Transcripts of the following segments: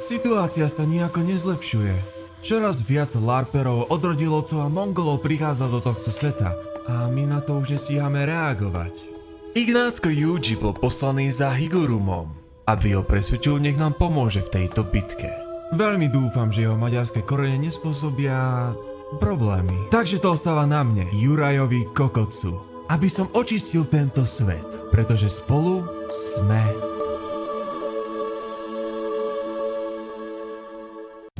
Situácia sa nejako nezlepšuje. Čoraz viac larperov, odrodilovcov a mongolov prichádza do tohto sveta a my na to už nestíhame reagovať. Ignácko Yuji bol poslaný za Higurumom, aby ho presvedčil, nech nám pomôže v tejto bitke. Veľmi dúfam, že jeho maďarské korene nespôsobia problémy. Takže to ostáva na mne, Jurajovi Kokotsu, aby som očistil tento svet, pretože spolu sme...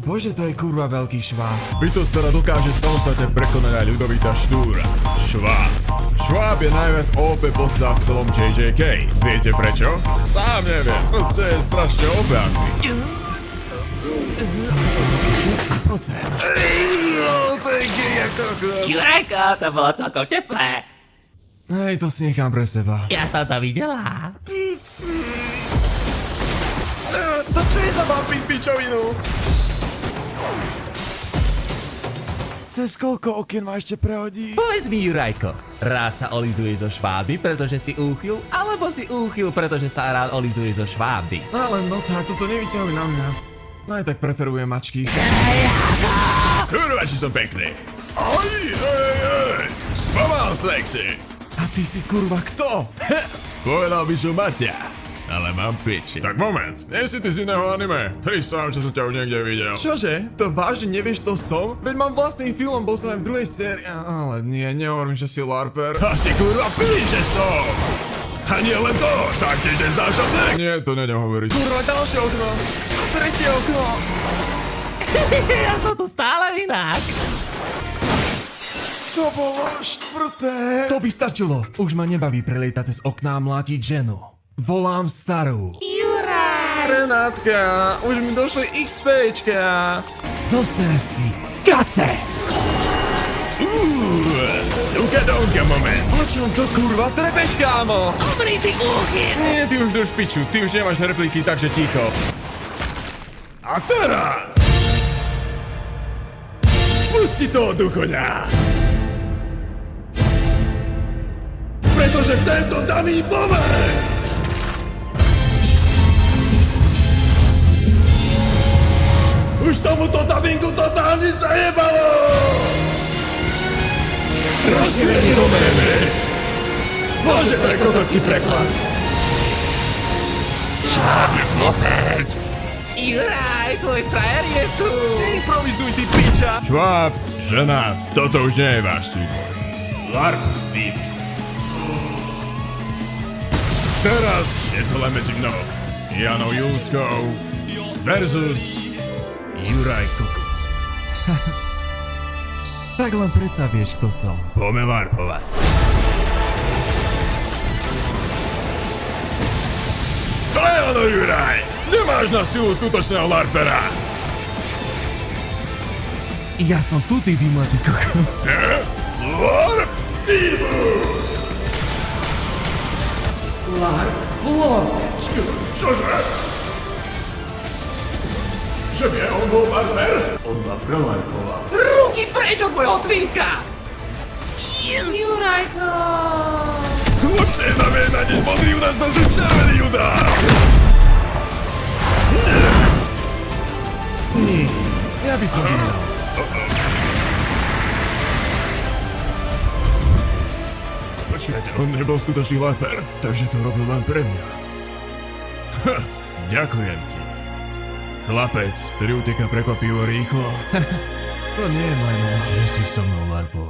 Bože, to je kurva veľký šváb. Bytosť, ktorá dokáže samostatne prekonať aj ľudovita štúra. Šváb. Šváb je najviac OP postava v celom JJK. Viete prečo? Sám neviem, proste je strašne OP asi. Ale som taký sexy, poď sem. To je gej ako... Jurajko, to bolo celkom teplé. Hej, to si nechám pre seba. Ja som to videla. To čo je za vampy z pičovinu? Cez koľko okien ma ešte prehodí? Povedz mi, Jurajko, rád sa olizuješ zo šváby, pretože si úchyl, alebo si úchyl, pretože sa rád olizuješ zo šváby? Ale no tak, toto nevyťahuj na mňa. Aj tak preferujem mačky. Kurva, či som pekný. Ej, spomál sexy. A ty si kurva kto? Povedal by som Maťa, ale mám piči. Tak moment, nie si ty z iného anime? Prísam, čo som ťa už niekde videl. Čože? To vážne nevieš, to som? Veď mám vlastný film, bol som aj v druhej sérii. Ale nie, nehovorím, že si larper. To si kurva píš, že som. A nie len to, taktiež je znášané. Nie, to nehovoriť. Kurva, ďalšie okno. A tretie okno. Ja som tu stále inak. To bolo štvrté. To by stačilo. Už ma nebaví prelietať cez okná a mlátiť ženu. Volám starú. Juraj! Renátka, už mi došli XPčka. Zoser si. Kace! Dunka donka moment. O čom to kurva trepeš, kámo? Umri, ty úchyl! Nie, ty už drž piču, ty už nemáš repliky, takže ticho. A teraz... Pusti toho duchoňa! Pretože v tento daný moment... Už tomuto dubbingu totálne zajebalo! Rozšírenie domény! Bože, to je kokotský preklad! Šváby klopeť! Juraj, tvoj frajer je tu! Improvizuj, ty piča! Šváb, žena, toto už nie je váš súboj. Larp, vy. Teraz je to len medzi mnou, Janou Júskou versus Juraj Kokotsu. Tak len predsa vieš, kto som. Poďme larpovať. To je ono, Juraj! Nemáš na silu skutočného larpera! Ja som tu, ty vymletý koko. Larp! Výbuch! Larp, blok. Čože? Že nie, on bol larper? On ma prelarpoval. Ruky preč od mojho tvínka! Jurajko! Lepšie je na mne nájdeš modrý udás, to sú červený udás! Nie, ja by som vyhral. Počkajte, on nebol skutočný larper, takže to robil len pre mňa. Ďakujem ti. Chlapec, ktorý uteká prekvapivo rýchlo. To nie je moje meno. Že si so mnou larpoval.